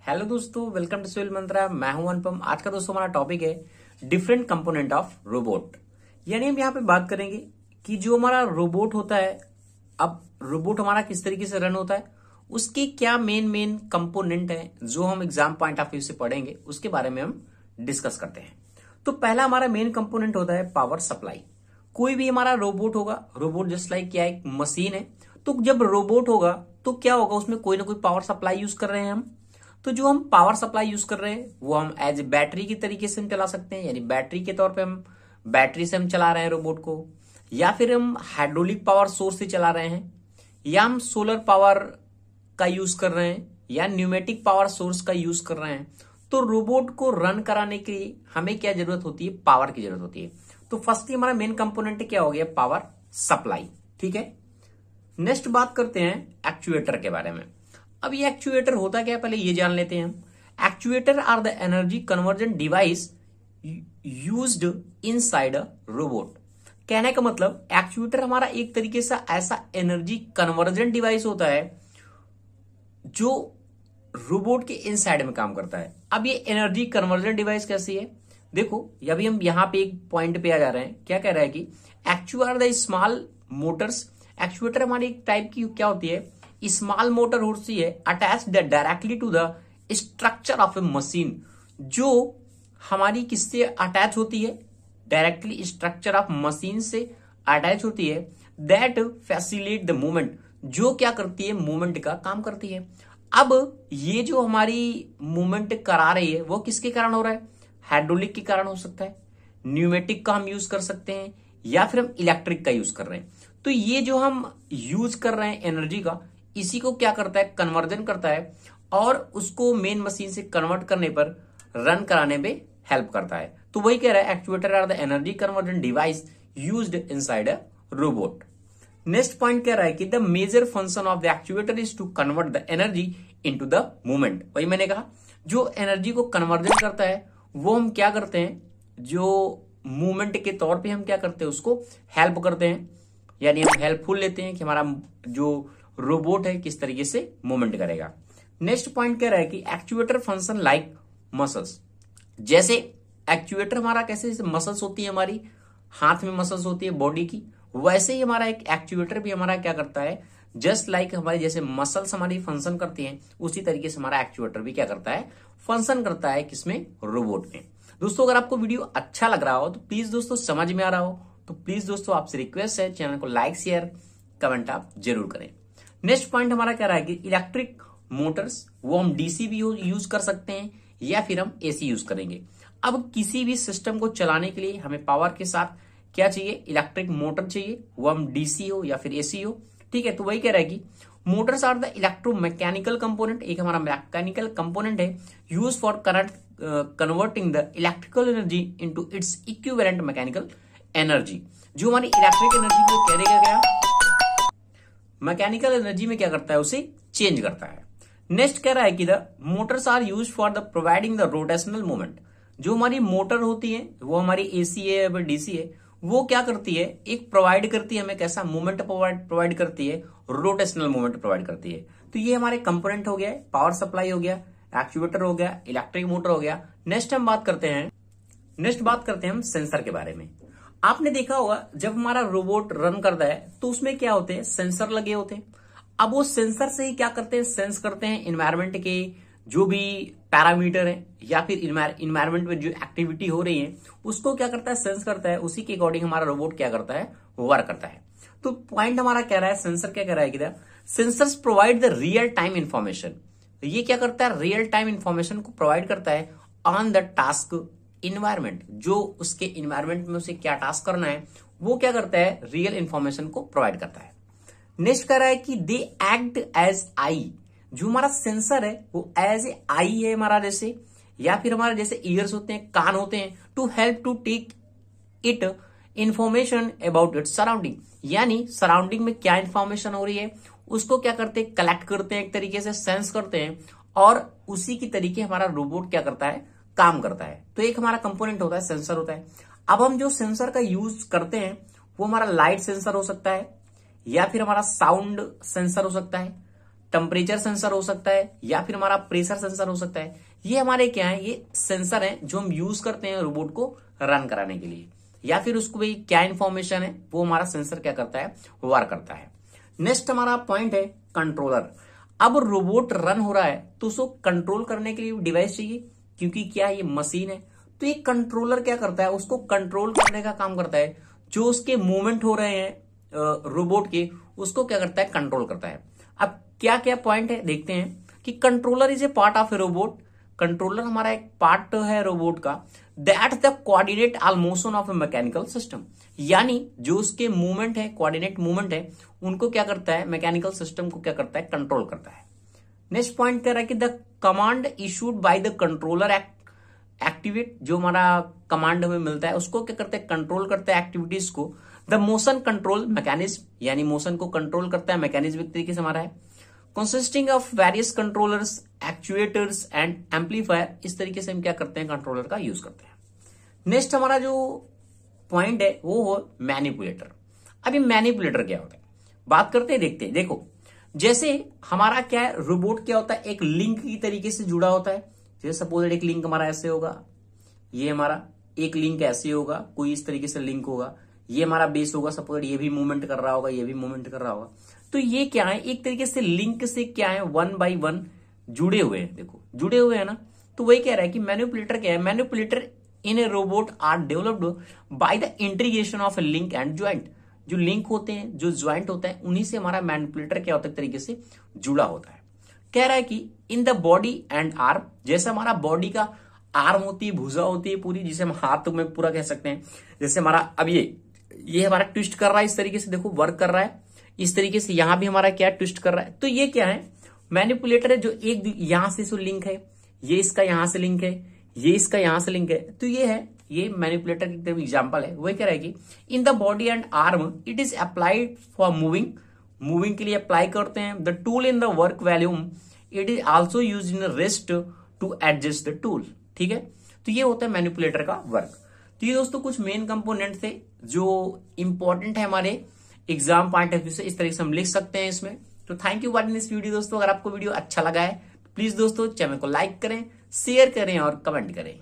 Hello दोस्तों, welcome to civil मंत्रा। मैं हूं अनुपम। आज का दोस्तों हमारा टॉपिक है डिफरेंट कंपोनेंट ऑफ रोबोट। यानी हम यहाँ पे बात करेंगे कि जो हमारा रोबोट होता है, अब रोबोट हमारा किस तरीके से रन होता है, उसके क्या मेन कंपोनेंट है जो हम एग्जाम पॉइंट ऑफ व्यू से पढ़ेंगे, उसके बारे में हम डिस्कस करते हैं। तो पहला हमारा मेन कंपोनेंट होता है पावर सप्लाई। कोई भी हमारा रोबोट होगा, रोबोट जस्ट लाइक क्या एक मशीन है, तो जब रोबोट होगा तो क्या होगा, उसमें कोई ना कोई पावर सप्लाई यूज कर रहे हैं हम। तो जो हम पावर सप्लाई यूज कर रहे हैं वो हम एज ए बैटरी की तरीके से हम चला सकते हैं, यानी बैटरी के तौर पे हम बैटरी से हम चला रहे हैं रोबोट को, या फिर हम हाइड्रोलिक पावर सोर्स से चला रहे हैं, या हम सोलर पावर का यूज कर रहे हैं, या न्यूमेटिक पावर सोर्स का यूज कर रहे हैं। तो रोबोट को रन कराने के लिए हमें क्या जरूरत होती है, पावर की जरूरत होती है। तो फर्स्ट हमारा मेन कंपोनेंट क्या हो गया, पावर सप्लाई। ठीक है, नेक्स्ट बात करते हैं एक्चुएटर के बारे में। अब ये एक्चुएटर होता क्या है, पहले ये जान लेते हैं हम। Actuator are the energy conversion device used inside a robot. कहने का मतलब एक्चुएटर हमारा एक तरीके से ऐसा एनर्जी कन्वर्जन डिवाइस होता है जो रोबोट के इनसाइड में काम करता है। अब ये एनर्जी कन्वर्जन डिवाइस कैसी है, देखो अभी हम यहां पे एक पॉइंट पे आ जा रहे हैं। क्या कह रहा है कि actuator the small Motors. Actuator हमारी एक टाइप की क्या होती है, स्मॉल मोटर होती है attached directly to the structure of a machine, जो हमारी किससे अटैच होती है, डायरेक्टली स्ट्रक्चर ऑफ मशीन से अटैच होती है। दैट फैसिलिटेट द मूवमेंट, जो क्या करती है, मूवमेंट का काम करती है। अब ये जो हमारी मूवमेंट करा रही है वो किसके कारण हो रहा है, हाइड्रोलिक के कारण हो सकता है, न्यूमेटिक का हम यूज कर सकते हैं, या फिर हम इलेक्ट्रिक का यूज कर रहे हैं। तो ये जो हम यूज कर रहे हैं एनर्जी का, इसी को क्या करता है, कन्वर्जन करता है, और उसको मेन मशीन से कन्वर्ट करने पर रन कराने में हेल्प करता है। तो वही कह रहा है actuator are the energy conversion device used inside a robot. Next point कह रहा है कि the major function of the actuator is to convert the energy into the movement. वही मैंने कहा, जो एनर्जी को कन्वर्जन करता है वो हम क्या करते हैं, जो मूवमेंट के तौर पे हम क्या करते हैं, उसको हेल्प करते हैं, यानी हम हेल्पफुल लेते हैं कि हमारा जो रोबोट है किस तरीके से मूवमेंट करेगा। नेक्स्ट पॉइंट कह रहा है कि एक्चुएटर फंक्शन लाइक मसल्स। जैसे एक्चुएटर हमारा कैसे मसल्स होती है, हमारी हाथ में मसल्स होती है बॉडी की, वैसे ही हमारा एक एक्चुएटर भी हमारा क्या करता है, जस्ट लाइक हमारी जैसे मसल्स हमारी फंक्शन करती हैं, उसी तरीके से हमारा एक्चुएटर भी क्या करता है, फंक्शन करता है, किसमें, रोबोट में। दोस्तों अगर आपको वीडियो अच्छा लग रहा हो तो प्लीज दोस्तों, समझ में आ रहा हो तो प्लीज दोस्तों आपसे रिक्वेस्ट है, चैनल को लाइक शेयर कमेंट आप जरूर करें। नेक्स्ट पॉइंट हमारा कह रहा है कि इलेक्ट्रिक मोटर्स वो हम डीसी भी यूज कर सकते हैं, या फिर हम एसी यूज करेंगे। अब किसी भी सिस्टम को चलाने के लिए हमें पावर के साथ क्या चाहिए, इलेक्ट्रिक मोटर चाहिए, वो हम डीसी हो या फिर एसी हो। ठीक है, तो वही कह रहा है कि motors are the electromechanical component, एक हमारा मैकेनिकल कंपोनेंट है use for current converting the electrical energy into its equivalent mechanical energy. जो हमारी इलेक्ट्रिक एनर्जी को करेगा क्या, मैकेनिकल एनर्जी में क्या करता है, उसे चेंज करता है। नेक्स्ट कह रहा है कि the motors are use for the providing the rotational movement. जो हमारी मोटर होती है वो हमारी एसी है या फिर डीसी है, वो क्या करती है, एक प्रोवाइड करती है हमें कैसा मूवमेंट प्रोवाइड करती है, रोटेशनल मूवमेंट प्रोवाइड करती है। तो ये हमारे कंपोनेंट हो गया, पावर सप्लाई हो गया, एक्चुएटर हो गया, इलेक्ट्रिक मोटर हो गया। नेक्स्ट बात करते हैं हम सेंसर के बारे में। आपने देखा होगा जब हमारा रोबोट रन करता है तो उसमें क्या होते हैं, सेंसर लगे होते हैं। अब वो सेंसर से ही क्या करते हैं, सेंस करते हैं इन्वायरमेंट के जो भी पैरामीटर है, या फिर इन्वायरमेंट में जो एक्टिविटी हो रही है उसको क्या करता है, सेंस करता है। उसी के अकॉर्डिंग हमारा रोबोट क्या करता है, वर्क करता है। तो पॉइंट हमारा कह रहा है, सेंसर क्या कह रहा है कि sensors provide the real time information. ये क्या करता है, रियल टाइम इंफॉर्मेशन को प्रोवाइड करता है ऑन द टास्क इन्वायरमेंट। जो उसके इन्वायरमेंट में उसे क्या टास्क करना है वो क्या करता है, रियल इंफॉर्मेशन को प्रोवाइड करता है। नेक्स्ट कह रहा है कि दे एक्ट एज आई। जो हमारा सेंसर है वो एज ए आई है हमारा, जैसे, या फिर हमारे जैसे ईयर्स होते हैं, कान होते हैं, to help to take it information about it surrounding. यानी सराउंडिंग में क्या इंफॉर्मेशन हो रही है उसको क्या करते हैं, कलेक्ट करते हैं, एक तरीके से सेंस करते हैं, और उसी की तरीके हमारा रोबोट क्या करता है, काम करता है। तो एक हमारा कंपोनेंट होता है, सेंसर होता है। अब हम जो सेंसर का यूज करते हैं वो हमारा लाइट सेंसर हो सकता है, या फिर हमारा साउंड सेंसर हो सकता है, टेम्परेचर सेंसर हो सकता है या फिर हमारा प्रेशर सेंसर हो सकता है। ये हमारे क्या है, ये सेंसर है जो हम यूज करते हैं रोबोट को रन कराने के लिए, या फिर उसको भाई क्या इंफॉर्मेशन है वो हमारा सेंसर क्या करता है, वर्क करता है। नेक्स्ट हमारा पॉइंट है कंट्रोलर। अब रोबोट रन हो रहा है तो उसको कंट्रोल करने के लिए डिवाइस चाहिए, क्योंकि क्या ये मशीन है। तो ये कंट्रोलर क्या करता है, उसको कंट्रोल करने का काम करता है। जो उसके मूवमेंट हो रहे हैं रोबोट के, उसको क्या करता है, कंट्रोल करता है। अब क्या क्या पॉइंट है देखते हैं कि controller is a part of A robot. Controller हमारा एक पार्ट है रोबोट का, that the coordinate all motion of A mechanical system. यानी जो उसके मूवमेंट है, कोऑर्डिनेट मूवमेंट है, उनको क्या करता है, मैकेनिकल सिस्टम को क्या करता है, कंट्रोल करता है। नेक्स्ट पॉइंट कह रहा है कि the command issued by the controller activate. जो हमारा कमांड हमें मिलता है उसको क्या करते हैं, कंट्रोल करता है एक्टिविटीज को। द मोशन कंट्रोल मैकेनिज्म, यानी मोशन को कंट्रोल करता है मैकेनिज्म एक तरीके से हमारा है। Consisting of various controllers, actuators and amplifier. इस तरीके से हम क्या करते हैं, कंट्रोलर का यूज करते हैं। नेक्स्ट हमारा जो पॉइंट है वो हो मैनिपुलेटर। अभी मैनिपुलेटर क्या होता है, बात करते हैं, देखते हैं। देखो जैसे हमारा क्या है, रोबोट क्या होता है, एक लिंक की तरीके से जुड़ा होता है। जैसे सपोज एक लिंक हमारा ऐसे होगा, ये हमारा एक लिंक ऐसे होगा, कोई इस तरीके से लिंक होगा, ये हमारा बेस होगा, सपोज ये भी मूवमेंट कर रहा होगा, ये भी मूवमेंट कर रहा होगा। तो ये क्या है, एक तरीके से लिंक से क्या है, 1 by 1 जुड़े हुए हैं। देखो जुड़े हुए हैं ना। तो वही कह रहा है कि मैनिपुलेटर क्या है, manipulator in a robot are developed by the integration of a link and joint. जो लिंक होते हैं, जो ज्वाइंट होता है, उन्हीं से हमारा मैनिपुलेटर क्या होता है, तरीके से जुड़ा होता है। कह रहा है कि in the body and arm, जैसे हमारा बॉडी का आर्म होती है, भुजा होती है पूरी, जिसे हम हाथ में पूरा कह सकते हैं। जैसे हमारा अब ये हमारा ट्विस्ट कर रहा है, इस तरीके से देखो वर्क कर रहा है, इस तरीके से यहां भी हमारा क्या ट्विस्ट कर रहा है। तो ये क्या है, मैनिपुलेटर है, जो एक यहां से लिंक है, ये इसका यहां से लिंक है, ये इसका यहां से लिंक है। तो ये है, ये मैनिपुलेटर की तरफ एग्जांपल है। वही कह रहा है कि in the body and arm it is applied for moving के लिए अप्लाई करते हैं। The tool in the work volume it is also use in wrist to adjust the tool. ठीक है, तो ये होता है मैनिपुलेटर का वर्क। तो ये दोस्तों कुछ मेन कंपोनेंट थे जो इंपॉर्टेंट है हमारे एग्जाम पॉइंट ऑफ व्यू से। इस तरीके से हम लिख सकते हैं इसमें। तो thank you for watching this video दोस्तों। अगर आपको वीडियो अच्छा लगा है प्लीज दोस्तों चैनल को लाइक करें, शेयर करें और कमेंट करें।